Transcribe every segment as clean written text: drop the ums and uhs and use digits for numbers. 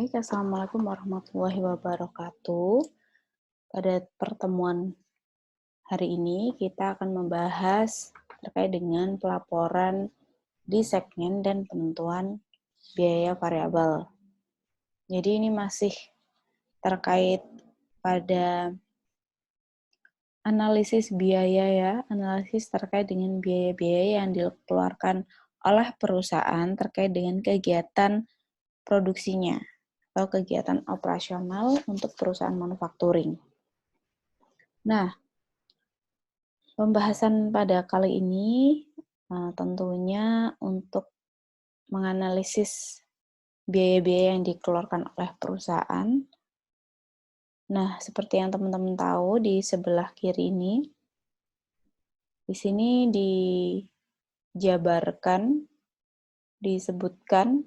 Baik, Assalamualaikum warahmatullahi wabarakatuh. Pada pertemuan hari ini, kita akan membahas terkait dengan pelaporan di segmen dan penentuan biaya variabel. Jadi ini masih terkait pada analisis biaya ya, analisis terkait dengan biaya-biaya yang dikeluarkan oleh perusahaan terkait dengan kegiatan produksinya atau kegiatan operasional untuk perusahaan manufacturing. Nah, pembahasan pada kali ini tentunya untuk menganalisis biaya-biaya yang dikeluarkan oleh perusahaan. Nah, seperti yang teman-teman tahu di sebelah kiri ini, di sini dijabarkan, disebutkan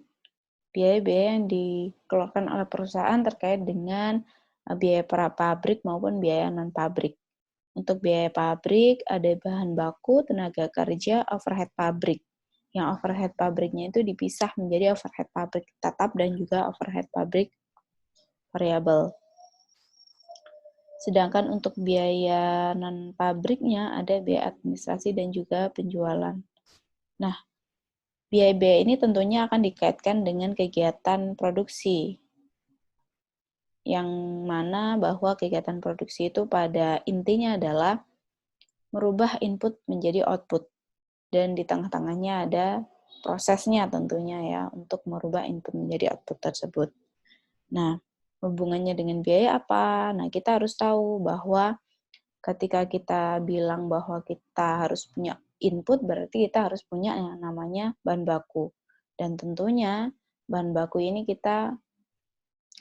biaya-biaya yang dikeluarkan oleh perusahaan terkait dengan biaya pabrik maupun biaya non-pabrik. Untuk biaya pabrik, ada bahan baku, tenaga kerja, overhead pabrik. Yang overhead pabriknya itu dipisah menjadi overhead pabrik tetap dan juga overhead pabrik variabel. Sedangkan untuk biaya non-pabriknya ada biaya administrasi dan juga penjualan. Nah, biaya-biaya ini tentunya akan dikaitkan dengan kegiatan produksi, yang mana bahwa kegiatan produksi itu pada intinya adalah merubah input menjadi output. Dan di tengah-tengahnya ada prosesnya tentunya ya, untuk merubah input menjadi output tersebut. Nah, hubungannya dengan biaya apa? Nah, kita harus tahu bahwa ketika kita bilang bahwa kita harus punya input, berarti kita harus punya yang namanya bahan baku. Dan tentunya bahan baku ini kita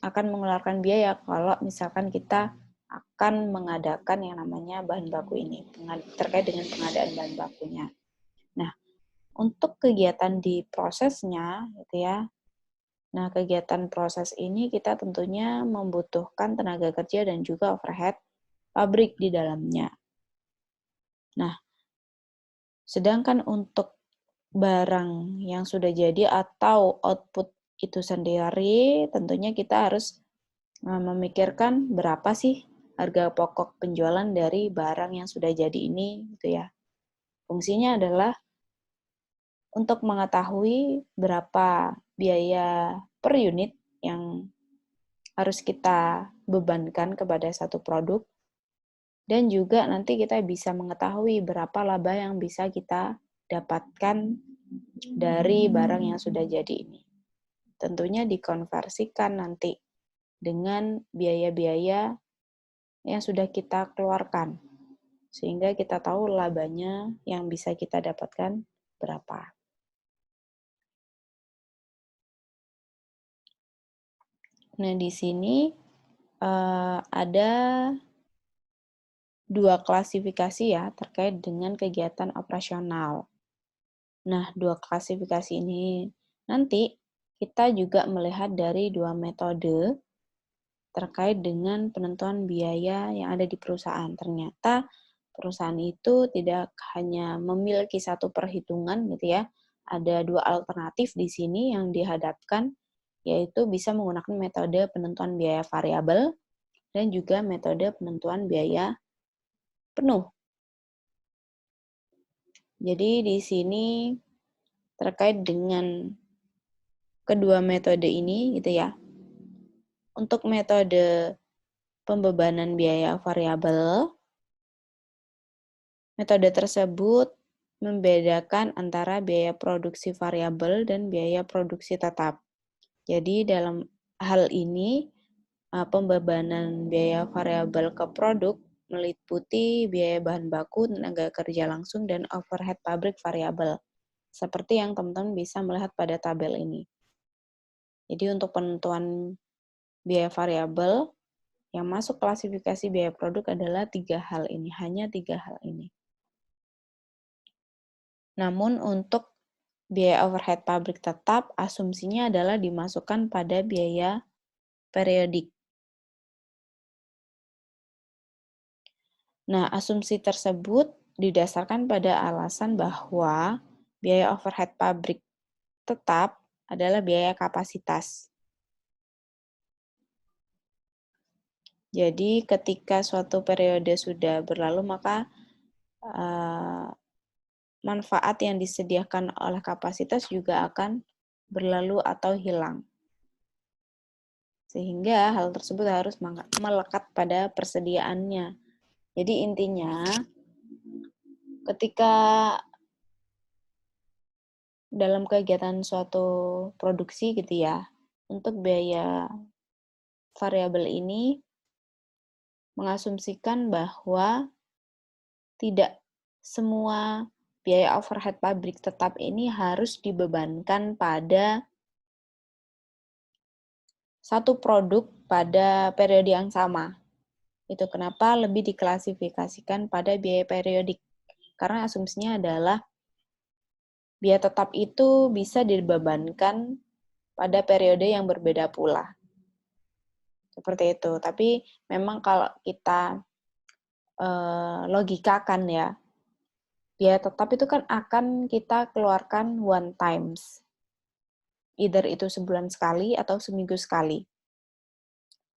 akan mengeluarkan biaya kalau misalkan kita akan mengadakan yang namanya bahan baku ini, terkait dengan pengadaan bahan bakunya. Nah, untuk kegiatan di prosesnya, gitu ya. Nah, kegiatan proses ini kita tentunya membutuhkan tenaga kerja dan juga overhead pabrik di dalamnya. Nah, sedangkan untuk barang yang sudah jadi atau output itu sendiri, tentunya kita harus memikirkan berapa sih harga pokok penjualan dari barang yang sudah jadi ini, gitu ya. Fungsinya adalah untuk mengetahui berapa biaya per unit yang harus kita bebankan kepada satu produk, dan juga nanti kita bisa mengetahui berapa laba yang bisa kita dapatkan dari barang yang sudah jadi ini. Tentunya dikonversikan nanti dengan biaya-biaya yang sudah kita keluarkan, sehingga kita tahu labanya yang bisa kita dapatkan berapa. Nah, di sini ada dua klasifikasi ya terkait dengan kegiatan operasional. Nah, dua klasifikasi ini nanti kita juga melihat dari dua metode terkait dengan penentuan biaya yang ada di perusahaan. Ternyata perusahaan itu tidak hanya memiliki satu perhitungan gitu ya. Ada dua alternatif di sini yang dihadapkan, yaitu bisa menggunakan metode penentuan biaya variabel dan juga metode penentuan biaya penuh. Jadi di sini terkait dengan kedua metode ini gitu ya. Untuk metode pembebanan biaya variabel, metode tersebut membedakan antara biaya produksi variabel dan biaya produksi tetap. Jadi dalam hal ini pembebanan biaya variabel ke produk meliputi biaya bahan baku, tenaga kerja langsung, dan overhead pabrik variabel. Seperti yang teman-teman bisa melihat pada tabel ini. Jadi untuk penentuan biaya variabel yang masuk klasifikasi biaya produk adalah hanya tiga hal ini. Namun untuk biaya overhead pabrik tetap, asumsinya adalah dimasukkan pada biaya periodik. Nah, asumsi tersebut didasarkan pada alasan bahwa biaya overhead pabrik tetap adalah biaya kapasitas. Jadi ketika suatu periode sudah berlalu, maka manfaat yang disediakan oleh kapasitas juga akan berlalu atau hilang. Sehingga hal tersebut harus melekat pada persediaannya. Jadi intinya, ketika dalam kegiatan suatu produksi gitu ya, untuk biaya variabel ini mengasumsikan bahwa tidak semua biaya overhead pabrik tetap ini harus dibebankan pada satu produk pada periode yang sama. Itu kenapa lebih diklasifikasikan pada biaya periodik. Karena asumsinya adalah biaya tetap itu bisa dibebankan pada periode yang berbeda pula. Seperti itu. Tapi memang kalau kita logikakan ya, biaya tetap itu kan akan kita keluarkan one times. Either itu sebulan sekali atau seminggu sekali.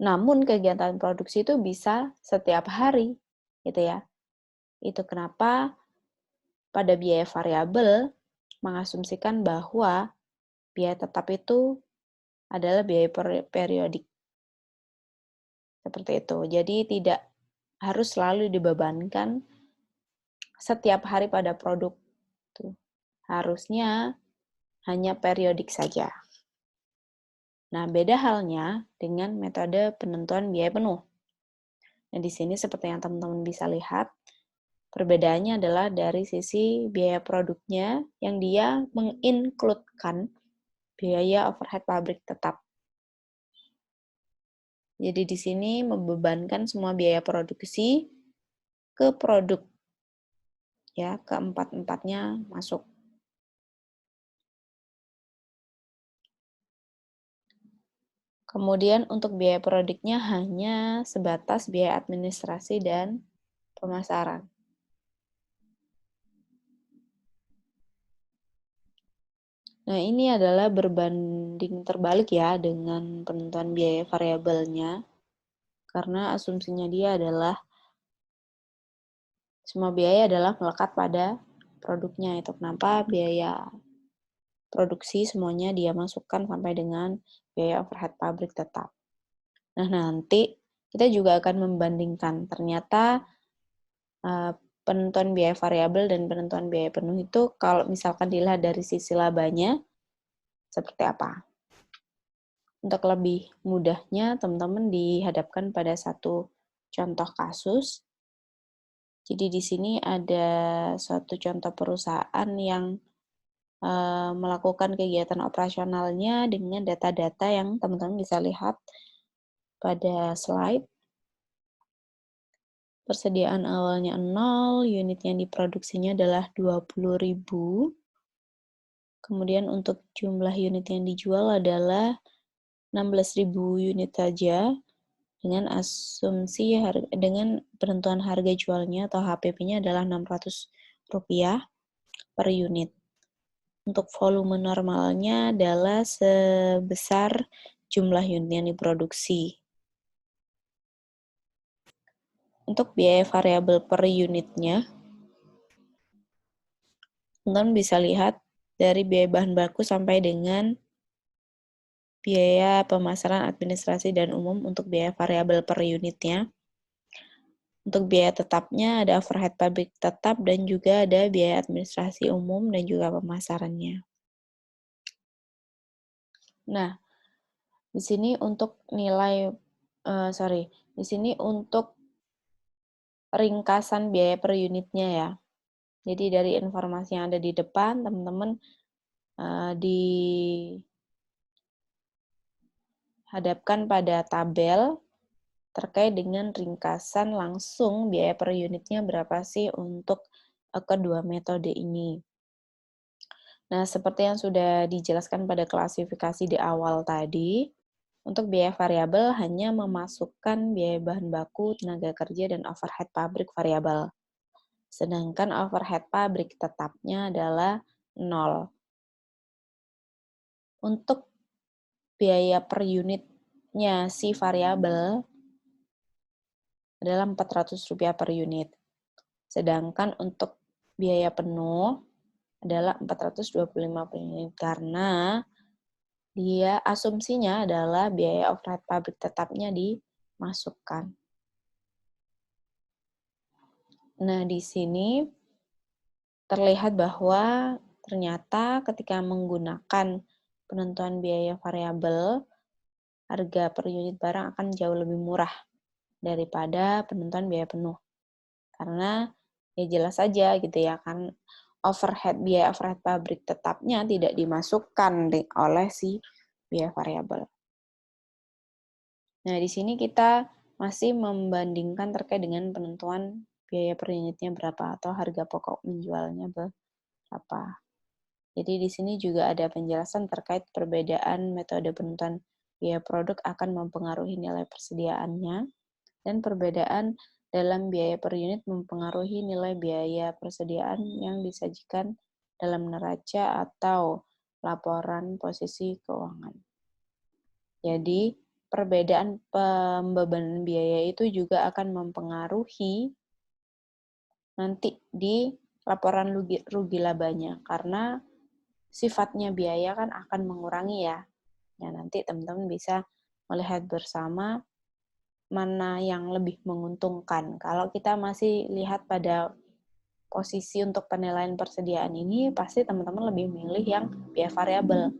Namun kegiatan produksi itu bisa setiap hari, gitu ya. Itu kenapa pada biaya variabel mengasumsikan bahwa biaya tetap itu adalah biaya periodik. Seperti itu. Jadi tidak harus selalu dibebankan setiap hari pada produk. Tuh. Harusnya hanya periodik saja. Nah, beda halnya dengan metode penentuan biaya penuh. Nah, di sini seperti yang teman-teman bisa lihat, perbedaannya adalah dari sisi biaya produknya yang dia mengincludekan biaya overhead pabrik tetap. Jadi di sini membebankan semua biaya produksi ke produk. Ya, keempat-empatnya masuk. Kemudian untuk biaya produknya hanya sebatas biaya administrasi dan pemasaran. Nah, ini adalah berbanding terbalik ya dengan penentuan biaya variabelnya. Karena asumsinya dia adalah semua biaya adalah melekat pada produknya. Itu kenapa biaya produksi semuanya dia masukkan sampai dengan biaya overhead pabrik tetap. Nah, nanti kita juga akan membandingkan ternyata penentuan biaya variabel dan penentuan biaya penuh itu kalau misalkan dilihat dari sisi labanya seperti apa. Untuk lebih mudahnya, teman-teman dihadapkan pada satu contoh kasus. Jadi di sini ada suatu contoh perusahaan yang melakukan kegiatan operasionalnya dengan data-data yang teman-teman bisa lihat pada slide. Persediaan awalnya 0, unit yang diproduksinya adalah 20.000. Kemudian untuk jumlah unit yang dijual adalah 16.000 unit saja dengan asumsi dengan penentuan harga jualnya atau HPP-nya adalah Rp600 per unit. Untuk volume normalnya adalah sebesar jumlah unit yang diproduksi. Untuk biaya variabel per unitnya, teman-teman bisa lihat dari biaya bahan baku sampai dengan biaya pemasaran administrasi dan umum untuk biaya variabel per unitnya. Untuk biaya tetapnya ada overhead pabrik tetap dan juga ada biaya administrasi umum dan juga pemasarannya. Nah, di sini untuk nilai, di sini untuk ringkasan biaya per unitnya ya. Jadi dari informasi yang ada di depan, teman-teman dihadapkan pada tabel terkait dengan ringkasan langsung biaya per unitnya berapa sih untuk kedua metode ini. Nah, seperti yang sudah dijelaskan pada klasifikasi di awal tadi, untuk biaya variabel hanya memasukkan biaya bahan baku, tenaga kerja, dan overhead pabrik variabel. Sedangkan overhead pabrik tetapnya adalah 0. Untuk biaya per unitnya si variabel, adalah Rp400 per unit. Sedangkan untuk biaya penuh adalah 425 per unit karena dia asumsinya adalah biaya overhead pabrik tetapnya dimasukkan. Nah, di sini terlihat bahwa ternyata ketika menggunakan penentuan biaya variabel, harga per unit barang akan jauh lebih murah daripada penentuan biaya penuh. Karena ya jelas saja gitu ya kan biaya overhead pabrik tetapnya tidak dimasukkan oleh si biaya variabel. Nah, di sini kita masih membandingkan terkait dengan penentuan biaya per unitnya berapa atau harga pokok menjualnya berapa. Jadi di sini juga ada penjelasan terkait perbedaan metode penentuan biaya produk akan mempengaruhi nilai persediaannya dan perbedaan dalam biaya per unit mempengaruhi nilai biaya persediaan yang disajikan dalam neraca atau laporan posisi keuangan. Jadi, perbedaan pembebanan biaya itu juga akan mempengaruhi nanti di laporan rugi labanya, karena sifatnya biaya kan akan mengurangi ya. Ya, nanti teman-teman bisa melihat bersama mana yang lebih menguntungkan. Kalau kita masih lihat pada posisi untuk penilaian persediaan ini, pasti teman-teman lebih milih yang biaya variabel,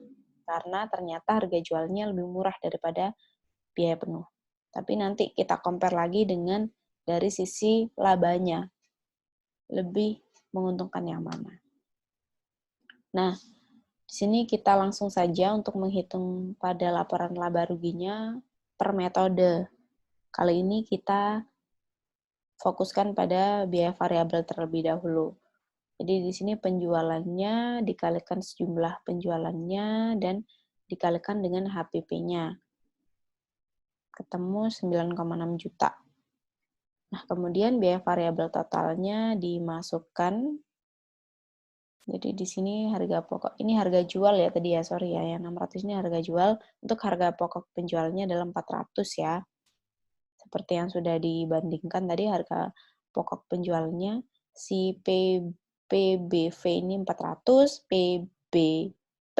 karena ternyata harga jualnya lebih murah daripada biaya penuh. Tapi nanti kita compare lagi dengan dari sisi labanya, lebih menguntungkan yang mana. Nah, di sini kita langsung saja untuk menghitung pada laporan laba ruginya per metode. Kali ini kita fokuskan pada biaya variabel terlebih dahulu. Jadi di sini penjualannya dikalikan sejumlah penjualannya dan dikalikan dengan HPP-nya. Ketemu 9,6 juta. Nah, kemudian biaya variabel totalnya dimasukkan. Jadi di sini harga pokok, ini harga jual ya tadi ya, sorry ya, yang 600 ini harga jual, untuk harga pokok penjualnya adalah 400 ya. Seperti yang sudah dibandingkan tadi harga pokok penjualnya, si PBV ini 400, PBP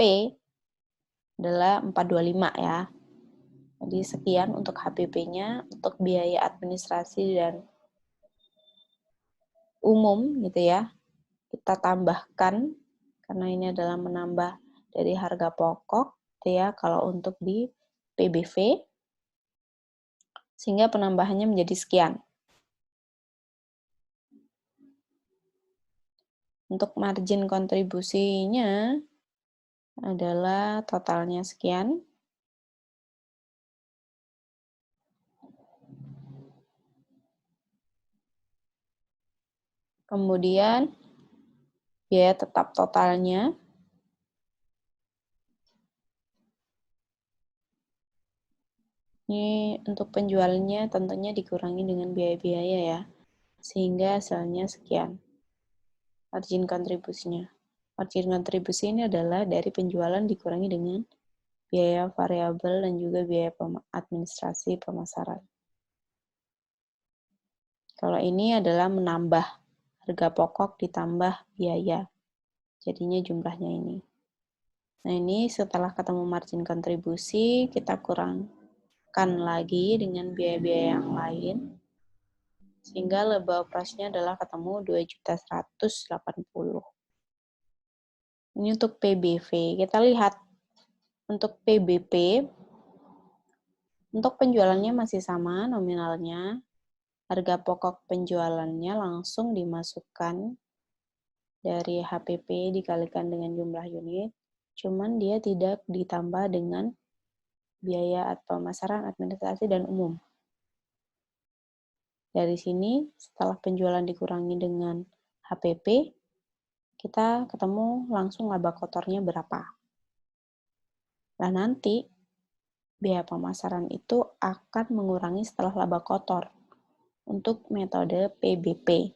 adalah 425 ya. Jadi sekian untuk HPP-nya, untuk biaya administrasi dan umum gitu ya. Kita tambahkan, karena ini adalah menambah dari harga pokok gitu ya, kalau untuk di PBV, sehingga penambahannya menjadi sekian. Untuk margin kontribusinya adalah totalnya sekian. Kemudian biaya tetap totalnya ini untuk penjualnya tentunya dikurangi dengan biaya-biaya ya, sehingga hasilnya sekian. Margin kontribusinya. Margin kontribusi ini adalah dari penjualan dikurangi dengan biaya variabel dan juga biaya administrasi pemasaran. Kalau ini adalah menambah harga pokok ditambah biaya. Jadinya jumlahnya ini. Nah, ini setelah ketemu margin kontribusi, kita kurangkan lagi dengan biaya-biaya yang lain. Sehingga laba operasinya adalah ketemu 2.180.000. Ini untuk PBV. Kita lihat untuk PBP, untuk penjualannya masih sama nominalnya. Harga pokok penjualannya langsung dimasukkan dari HPP dikalikan dengan jumlah unit, cuman dia tidak ditambah dengan biaya pemasaran, administrasi, dan umum. Dari sini, setelah penjualan dikurangi dengan HPP, kita ketemu langsung laba kotornya berapa. Nah, nanti biaya pemasaran itu akan mengurangi setelah laba kotor untuk metode PBP.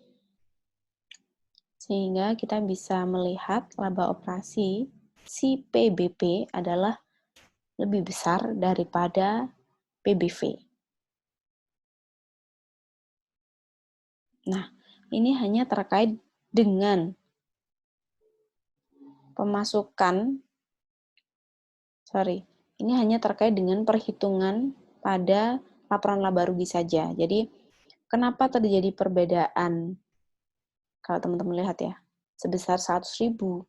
Sehingga kita bisa melihat laba operasi si PBP adalah lebih besar daripada PBV. Nah, ini hanya terkait dengan ini hanya terkait dengan perhitungan pada laporan laba rugi saja. Jadi, kenapa terjadi perbedaan? Kalau teman-teman lihat ya, sebesar 100.000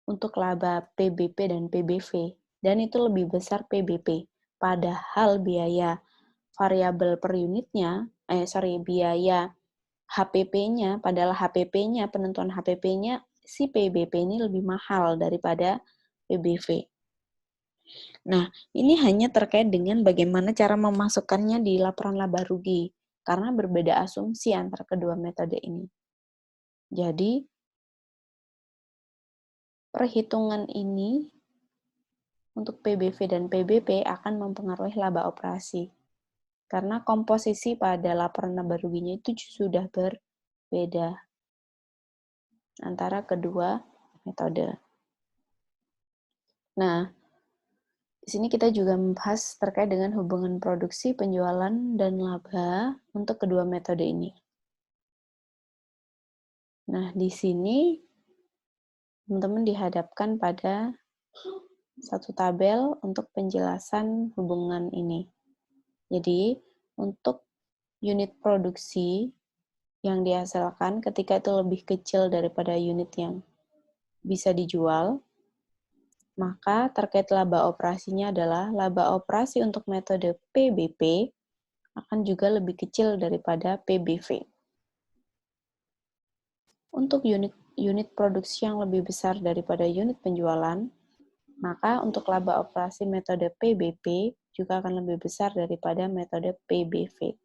untuk laba PBP dan PBV, dan itu lebih besar PBP. Padahal biaya variabel per unitnya, biaya HPP-nya, padahal HPP-nya, penentuan HPP-nya, si PBP ini lebih mahal daripada PBV. Nah, ini hanya terkait dengan bagaimana cara memasukkannya di laporan laba rugi, karena berbeda asumsi antara kedua metode ini. Jadi, perhitungan ini untuk PBV dan PBP akan mempengaruhi laba operasi, karena komposisi pada laporan laba ruginya itu sudah berbeda antara kedua metode. Nah, di sini kita juga membahas terkait dengan hubungan produksi, penjualan, dan laba untuk kedua metode ini. Nah, di sini teman-teman dihadapkan pada satu tabel untuk penjelasan hubungan ini. Jadi, untuk unit produksi yang dihasilkan ketika itu lebih kecil daripada unit yang bisa dijual, maka terkait laba operasinya adalah laba operasi untuk metode PBP akan juga lebih kecil daripada PBV. Untuk unit produksi yang lebih besar daripada unit penjualan, maka untuk laba operasi metode PBP juga akan lebih besar daripada metode PBV.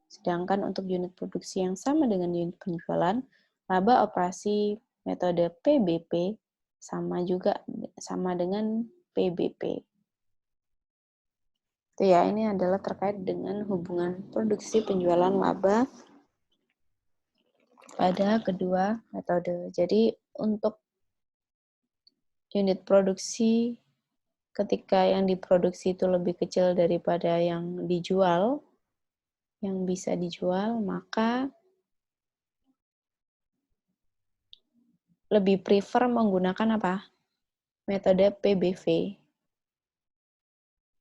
Sedangkan untuk unit produksi yang sama dengan unit penjualan, laba operasi metode PBP sama dengan PBP. Itu ya, ini adalah terkait dengan hubungan produksi, penjualan, laba pada kedua metode. Jadi untuk unit produksi ketika yang diproduksi itu lebih kecil daripada yang dijual, yang bisa dijual, maka lebih prefer menggunakan apa? Metode PBV.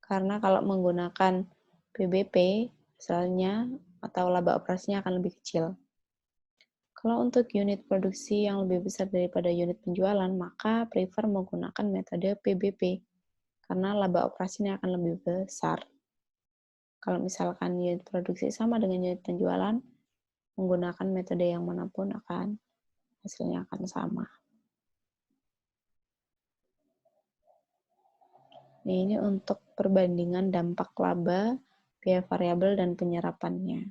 Karena kalau menggunakan PBP, misalnya, atau laba operasinya akan lebih kecil. Kalau untuk unit produksi yang lebih besar daripada unit penjualan, maka prefer menggunakan metode PBP, karena laba operasinya akan lebih besar. Kalau misalkan unit produksi sama dengan unit penjualan, menggunakan metode yang manapun hasilnya akan sama. Nah, ini untuk perbandingan dampak laba, biaya variabel, dan penyerapannya.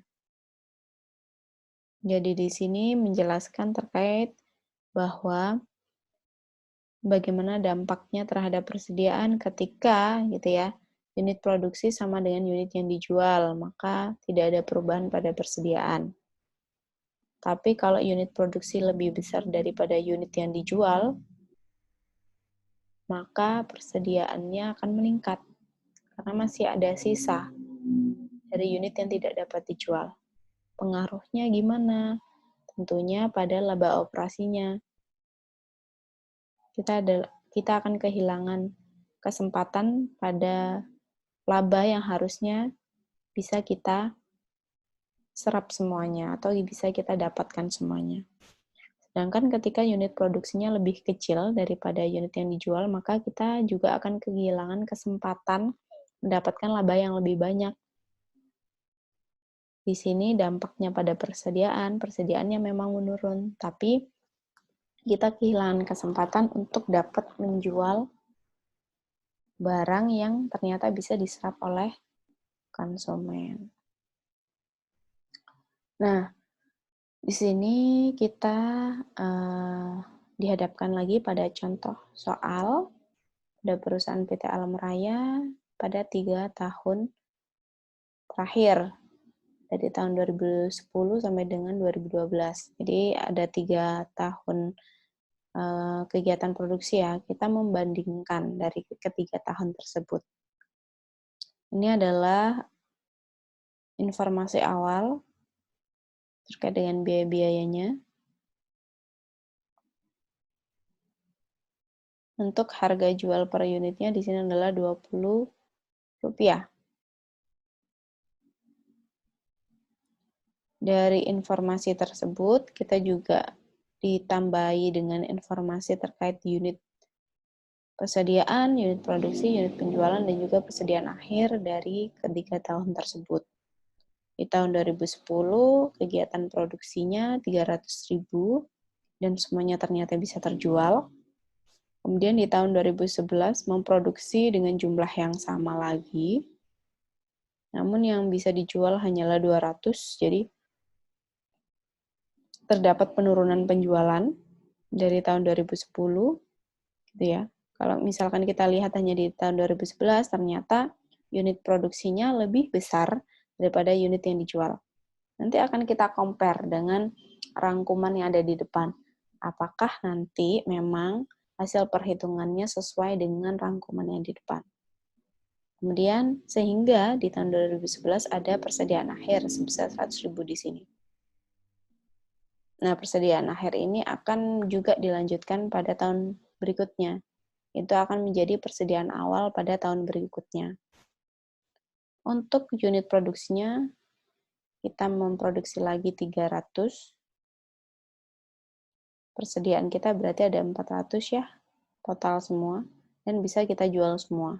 Jadi di sini menjelaskan terkait bahwa bagaimana dampaknya terhadap persediaan ketika gitu ya, unit produksi sama dengan unit yang dijual, maka tidak ada perubahan pada persediaan. Tapi kalau unit produksi lebih besar daripada unit yang dijual, maka persediaannya akan meningkat karena masih ada sisa dari unit yang tidak dapat dijual. Pengaruhnya gimana? Tentunya pada laba operasinya. Kita akan kehilangan kesempatan pada laba yang harusnya bisa kita serap semuanya atau bisa kita dapatkan semuanya. Sedangkan ketika unit produksinya lebih kecil daripada unit yang dijual, maka kita juga akan kehilangan kesempatan mendapatkan laba yang lebih banyak. Di sini dampaknya pada persediaannya memang menurun, tapi kita kehilangan kesempatan untuk dapat menjual barang yang ternyata bisa diserap oleh konsumen. Nah, di sini kita dihadapkan lagi pada contoh soal pada perusahaan PT Alam Raya pada 3 tahun terakhir, dari tahun 2010 sampai dengan 2012. Jadi ada 3 tahun kegiatan produksi ya, kita membandingkan dari ketiga tahun tersebut. Ini adalah informasi awal terkait dengan biaya-biayanya. Untuk harga jual per unitnya di sini adalah Rp20. Dari informasi tersebut, kita juga ditambahi dengan informasi terkait unit persediaan, unit produksi, unit penjualan, dan juga persediaan akhir dari ketiga tahun tersebut. Di tahun 2010, kegiatan produksinya 300.000 dan semuanya ternyata bisa terjual. Kemudian di tahun 2011 memproduksi dengan jumlah yang sama lagi, namun yang bisa dijual hanyalah 200, jadi terdapat penurunan penjualan dari tahun 2010, gitu ya. Kalau misalkan kita lihat hanya di tahun 2011, ternyata unit produksinya lebih besar daripada unit yang dijual. Nanti akan kita compare dengan rangkuman yang ada di depan. Apakah nanti memang hasil perhitungannya sesuai dengan rangkuman yang di depan. Kemudian, sehingga di tahun 2011 ada persediaan akhir sebesar 100.000 di sini. Nah, persediaan akhir ini akan juga dilanjutkan pada tahun berikutnya. Itu akan menjadi persediaan awal pada tahun berikutnya. Untuk unit produksinya, kita memproduksi lagi 300. Persediaan kita berarti ada 400 ya, total semua, dan bisa kita jual semua.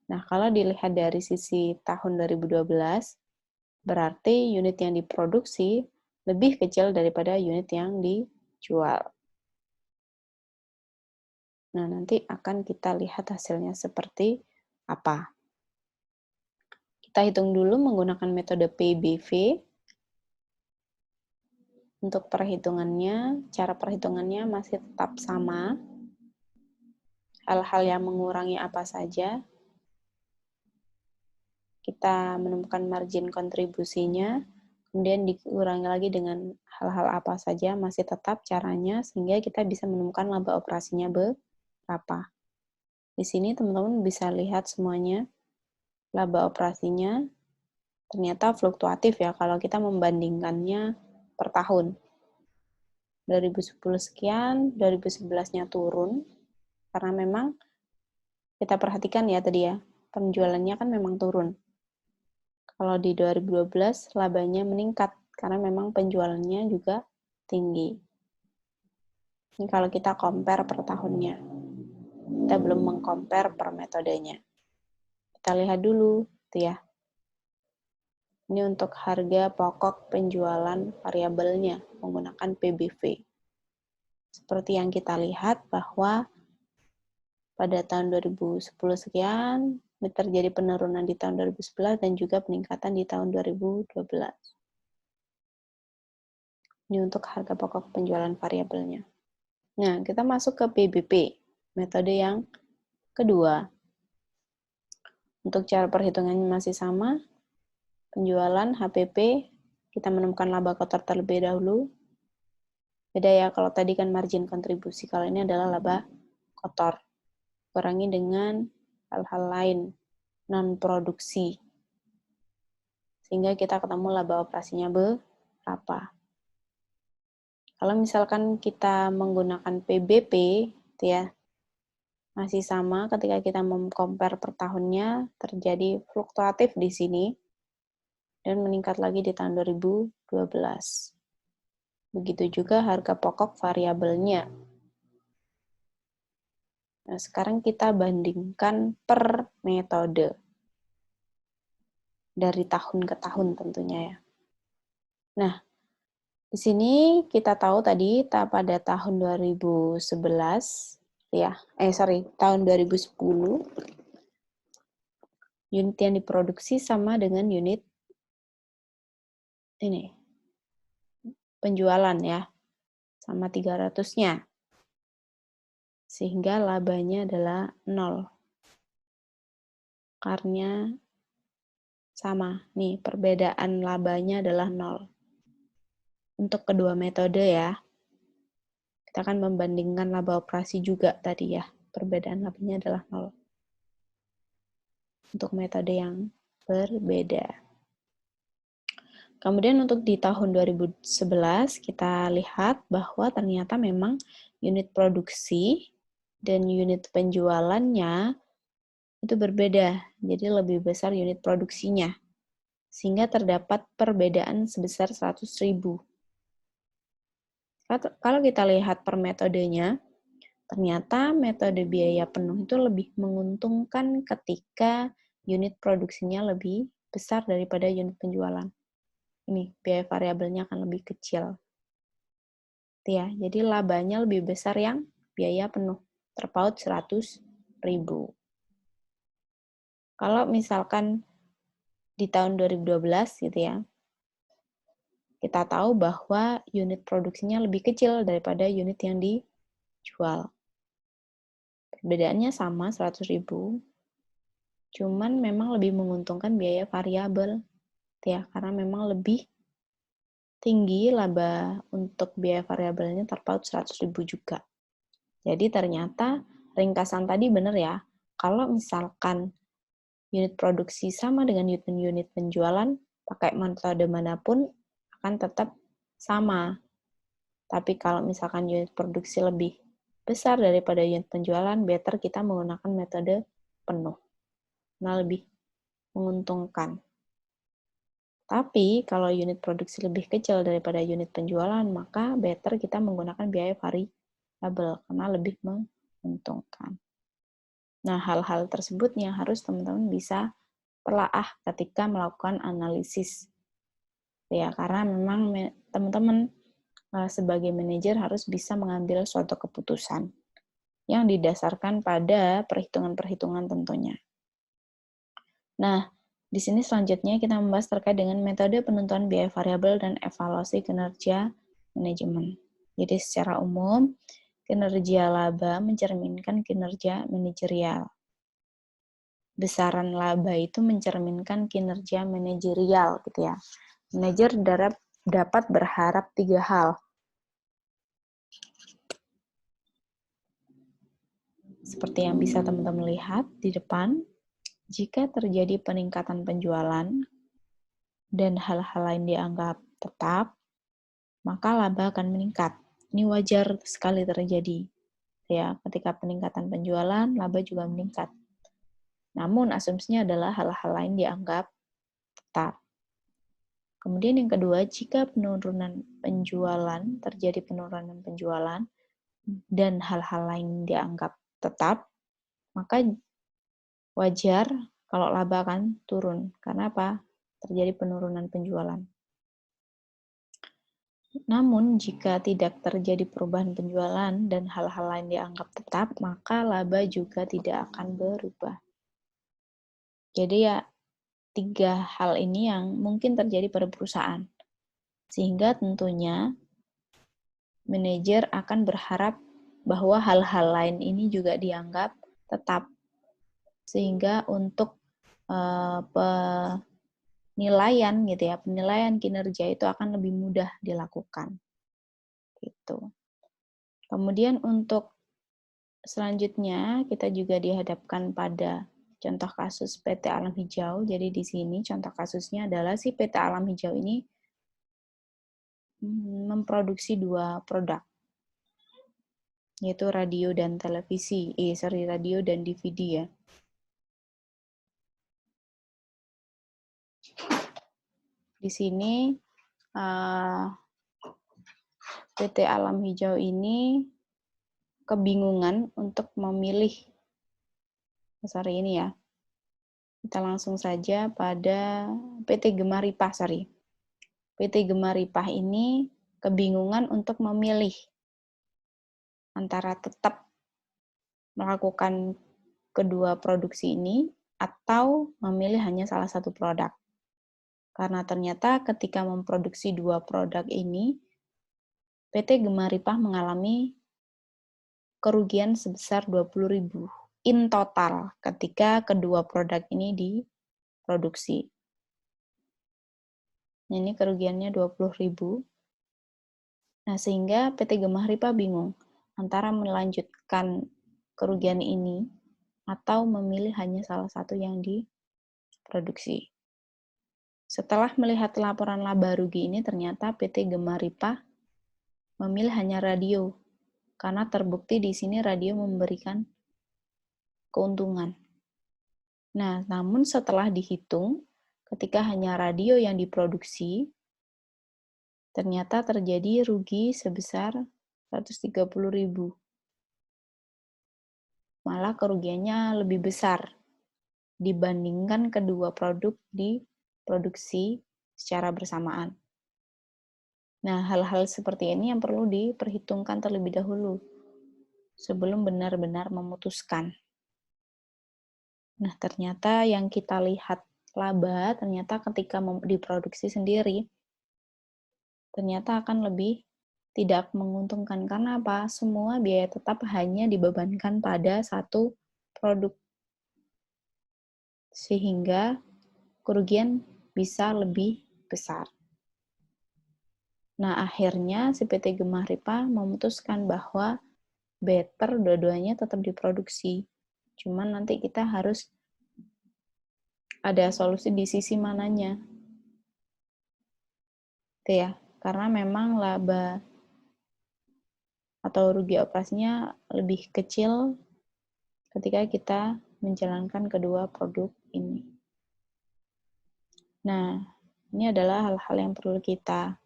Nah, kalau dilihat dari sisi tahun 2012, berarti unit yang diproduksi lebih kecil daripada unit yang dijual. Nah, nanti akan kita lihat hasilnya seperti apa. Kita hitung dulu menggunakan metode PBV. Untuk perhitungannya, cara perhitungannya masih tetap sama. Hal-hal yang mengurangi apa saja. Kita menemukan margin kontribusinya, kemudian dikurangi lagi dengan hal-hal apa saja, masih tetap caranya, sehingga kita bisa menemukan laba operasinya berapa. Di sini teman-teman bisa lihat semuanya, laba operasinya ternyata fluktuatif ya, kalau kita membandingkannya per tahun. 2010 sekian, 2011-nya turun, karena memang kita perhatikan ya tadi ya, penjualannya kan memang turun. Kalau di 2012, labanya meningkat, karena memang penjualannya juga tinggi. Ini kalau kita compare per tahunnya. Kita belum meng-compare per metodenya. Kita lihat dulu, tuh ya. Ini untuk harga pokok penjualan variabelnya menggunakan PBV. Seperti yang kita lihat bahwa pada tahun 2010 sekian, terjadi penurunan di tahun 2011 dan juga peningkatan di tahun 2012. Ini untuk harga pokok penjualan variabelnya. Nah, kita masuk ke PBP, metode yang kedua. Untuk cara perhitungannya masih sama, penjualan HPP, kita menemukan laba kotor terlebih dahulu. Beda ya, kalau tadi kan margin kontribusi, kalau ini adalah laba kotor. Kurangi dengan hal-hal lain, non-produksi. Sehingga kita ketemu laba operasinya berapa. Kalau misalkan kita menggunakan PBP, gitu ya, masih sama ketika kita mem-compare per tahunnya, terjadi fluktuatif di sini, dan meningkat lagi di tahun 2012. Begitu juga harga pokok variabelnya. Nah, sekarang kita bandingkan per metode. Dari tahun ke tahun tentunya ya. Nah, di sini kita tahu tadi pada tahun 2011 ya, tahun 2010 unit yang diproduksi sama dengan unit ini penjualan ya, sama 300-nya. Sehingga labanya adalah 0. Karena sama, nih perbedaan labanya adalah 0. Untuk kedua metode ya, kita akan membandingkan laba operasi juga tadi ya, perbedaan labanya adalah 0. Untuk metode yang berbeda. Kemudian untuk di tahun 2011 kita lihat bahwa ternyata memang unit produksi dan unit penjualannya itu berbeda. Jadi lebih besar unit produksinya. Sehingga terdapat perbedaan sebesar 100.000. Kalau kita lihat per metodenya, ternyata metode biaya penuh itu lebih menguntungkan ketika unit produksinya lebih besar daripada unit penjualan. Ini biaya variabelnya akan lebih kecil. Ya, jadi labanya lebih besar yang biaya penuh, terpaut 100.000. Kalau misalkan di tahun 2012 gitu ya, kita tahu bahwa unit produksinya lebih kecil daripada unit yang dijual. Perbedaannya sama 100.000, cuman memang lebih menguntungkan biaya variabel, ya, karena memang lebih tinggi laba untuk biaya variabelnya terpaut 100.000 juga. Jadi ternyata ringkasan tadi benar ya, kalau misalkan unit produksi sama dengan unit penjualan, pakai metode manapun akan tetap sama. Tapi kalau misalkan unit produksi lebih besar daripada unit penjualan, better kita menggunakan metode penuh. Nah, lebih menguntungkan. Tapi kalau unit produksi lebih kecil daripada unit penjualan, maka better kita menggunakan biaya variabel karena lebih menguntungkan. Nah, hal-hal tersebut yang harus teman-teman bisa telaah ketika melakukan analisis. Ya, karena memang teman-teman sebagai manajer harus bisa mengambil suatu keputusan yang didasarkan pada perhitungan-perhitungan tentunya. Nah, di sini selanjutnya kita membahas terkait dengan metode penentuan biaya variabel dan evaluasi kinerja manajemen. Jadi secara umum, kinerja laba mencerminkan kinerja manajerial. Besaran laba itu mencerminkan kinerja manajerial gitu ya. Manajer dapat berharap 3 hal. Seperti yang bisa teman-teman lihat di depan, jika terjadi peningkatan penjualan dan hal-hal lain dianggap tetap, maka laba akan meningkat. Ini wajar sekali terjadi. Ya, ketika peningkatan penjualan, laba juga meningkat. Namun, asumsinya adalah hal-hal lain dianggap tetap. Kemudian yang kedua, jika penurunan penjualan, terjadi penurunan penjualan, dan hal-hal lain dianggap tetap, maka wajar kalau laba akan turun. Karena apa? Terjadi penurunan penjualan. Namun, jika tidak terjadi perubahan penjualan dan hal-hal lain dianggap tetap, maka laba juga tidak akan berubah. Jadi ya, 3 hal ini yang mungkin terjadi pada perusahaan. Sehingga tentunya manajer akan berharap bahwa hal-hal lain ini juga dianggap tetap. Sehingga untuk penilaian gitu ya, penilaian kinerja itu akan lebih mudah dilakukan. Gitu. Kemudian untuk selanjutnya kita juga dihadapkan pada contoh kasus PT Alam Hijau. Jadi di sini contoh kasusnya adalah si PT Alam Hijau ini memproduksi 2 produk, yaitu radio dan televisi, radio dan DVD ya. Di sini PT Alam Hijau ini kebingungan untuk memilih, ini ya. Kita langsung saja pada PT Gemaripah, PT Gemaripah ini kebingungan untuk memilih antara tetap melakukan kedua produksi ini atau memilih hanya salah satu produk. Karena ternyata ketika memproduksi 2 produk ini, PT Gemaripah mengalami kerugian sebesar 20.000 in total ketika kedua produk ini diproduksi. Ini kerugiannya 20.000. Nah, sehingga PT Gemaripah bingung antara melanjutkan kerugian ini atau memilih hanya salah satu yang diproduksi. Setelah melihat laporan laba rugi ini, ternyata PT Gemaripa memilih hanya radio, karena terbukti di sini radio memberikan keuntungan. Nah, namun setelah dihitung, ketika hanya radio yang diproduksi, ternyata terjadi rugi sebesar 130.000. Malah kerugiannya lebih besar dibandingkan kedua produk diproduksi secara bersamaan. Nah, hal-hal seperti ini yang perlu diperhitungkan terlebih dahulu sebelum benar-benar memutuskan. Nah, ternyata yang kita lihat laba, ternyata ketika diproduksi sendiri, ternyata akan lebih tidak menguntungkan. Karena apa? Semua biaya tetap hanya dibebankan pada satu produk. Sehingga kerugian bisa lebih besar. Nah, akhirnya si PT Gemaripa memutuskan bahwa better dua-duanya tetap diproduksi. Cuman nanti kita harus ada solusi di sisi mananya. Itu ya, karena memang laba atau rugi operasinya lebih kecil ketika kita menjalankan kedua produk ini. Nah, ini adalah hal-hal yang perlu kita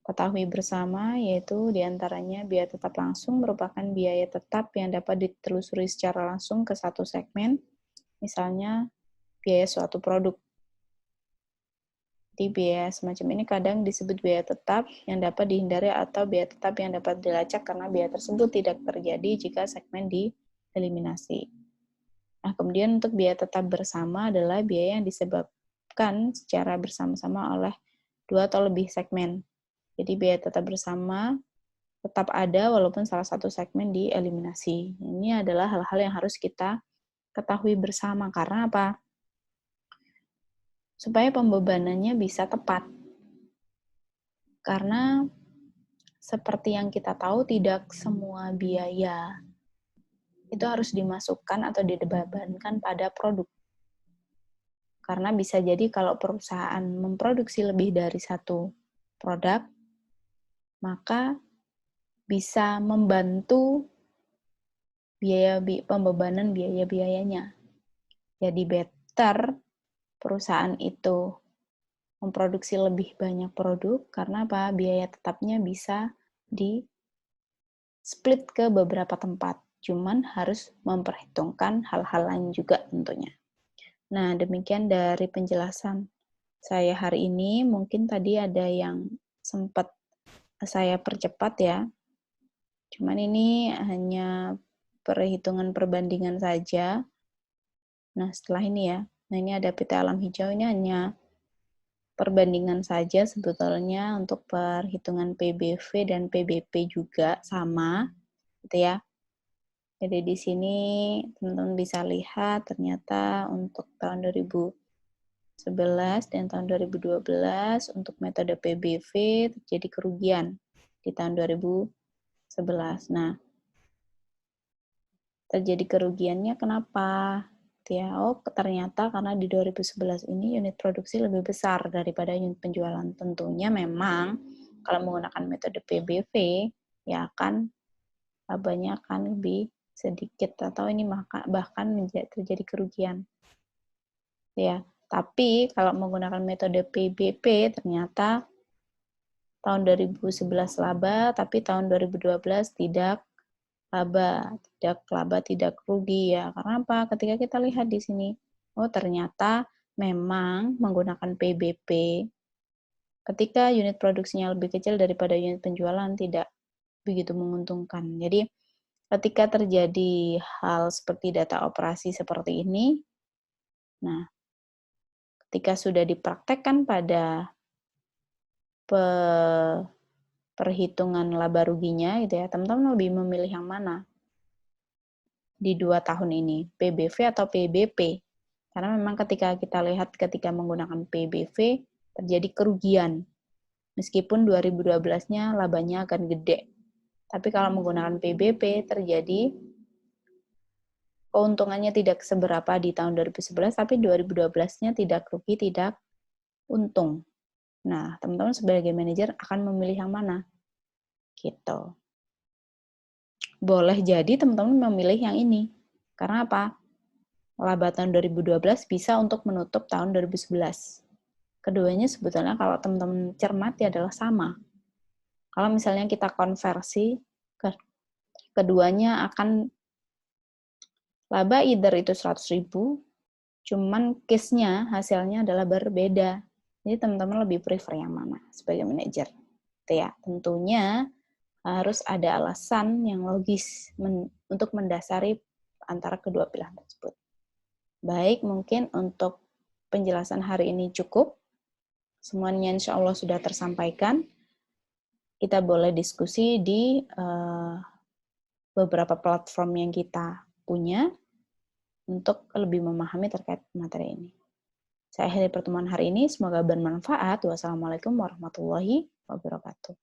ketahui bersama, yaitu diantaranya biaya tetap langsung merupakan biaya tetap yang dapat ditelusuri secara langsung ke satu segmen, misalnya biaya suatu produk. Jadi biaya semacam ini kadang disebut biaya tetap yang dapat dihindari atau biaya tetap yang dapat dilacak karena biaya tersebut tidak terjadi jika segmen dieliminasi. Nah, kemudian untuk biaya tetap bersama adalah biaya yang disebabkan secara bersama-sama oleh dua atau lebih segmen. Jadi biaya tetap bersama tetap ada walaupun salah satu segmen dieliminasi. Ini adalah hal-hal yang harus kita ketahui bersama. Karena apa? Supaya pembebanannya bisa tepat. Karena seperti yang kita tahu, tidak semua biaya itu harus dimasukkan atau dibebankan pada produk. Karena bisa jadi kalau perusahaan memproduksi lebih dari satu produk, maka bisa membantu pembebanan biaya-biayanya. Jadi better perusahaan itu memproduksi lebih banyak produk karena apa? Biaya tetapnya bisa di split ke beberapa tempat. Cuman harus memperhitungkan hal-hal lain juga tentunya. Nah, demikian dari penjelasan saya hari ini. Mungkin tadi ada yang sempat saya percepat ya. Cuman ini hanya perhitungan perbandingan saja. Nah, setelah ini ya. Nah, ini ada PT Alam Hijau, ini hanya perbandingan saja sebetulnya untuk perhitungan PBV dan PBP juga sama, gitu ya. Jadi di sini teman-teman bisa lihat ternyata untuk tahun 2011 dan tahun 2012 untuk metode PBV terjadi kerugian di tahun 2011. Nah, terjadi kerugiannya kenapa? Ya, ternyata karena di 2011 ini unit produksi lebih besar daripada unit penjualan. Tentunya memang kalau menggunakan metode PBV, ya labanya akan lebih sedikit atau ini bahkan terjadi kerugian. Ya, tapi kalau menggunakan metode PBP ternyata tahun 2011 laba, tapi tahun 2012 tidak laba, tidak rugi ya. Karena apa? Ketika kita lihat di sini, ternyata memang menggunakan PBP ketika unit produksinya lebih kecil daripada unit penjualan tidak begitu menguntungkan. Jadi ketika terjadi hal seperti data operasi seperti ini, nah ketika sudah dipraktekkan pada perhitungan laba ruginya gitu ya, teman-teman lebih memilih yang mana di 2 tahun ini, PBV atau PBP? Karena memang ketika kita lihat ketika menggunakan PBV terjadi kerugian. Meskipun 2012-nya labanya akan gede. Tapi kalau menggunakan PBP terjadi keuntungannya tidak seberapa di tahun 2011, tapi 2012-nya tidak rugi, tidak untung. Nah, teman-teman sebagai manajer akan memilih yang mana? Gitu. Boleh jadi teman-teman memilih yang ini. Karena apa? Laba tahun 2012 bisa untuk menutup tahun 2011. Keduanya sebetulnya kalau teman-teman cermati adalah sama. Kalau misalnya kita konversi, keduanya akan laba either itu 100.000, cuman case-nya, hasilnya adalah berbeda. Jadi teman-teman lebih prefer yang mana sebagai manajer? Ya, tentunya harus ada alasan yang logis untuk mendasari antara kedua pilihan tersebut. Baik, mungkin untuk penjelasan hari ini cukup. Semuanya insya Allah sudah tersampaikan. Kita boleh diskusi di beberapa platform yang kita punya untuk lebih memahami terkait materi ini. Saya akhiri pertemuan hari ini, semoga bermanfaat. Wassalamualaikum warahmatullahi wabarakatuh.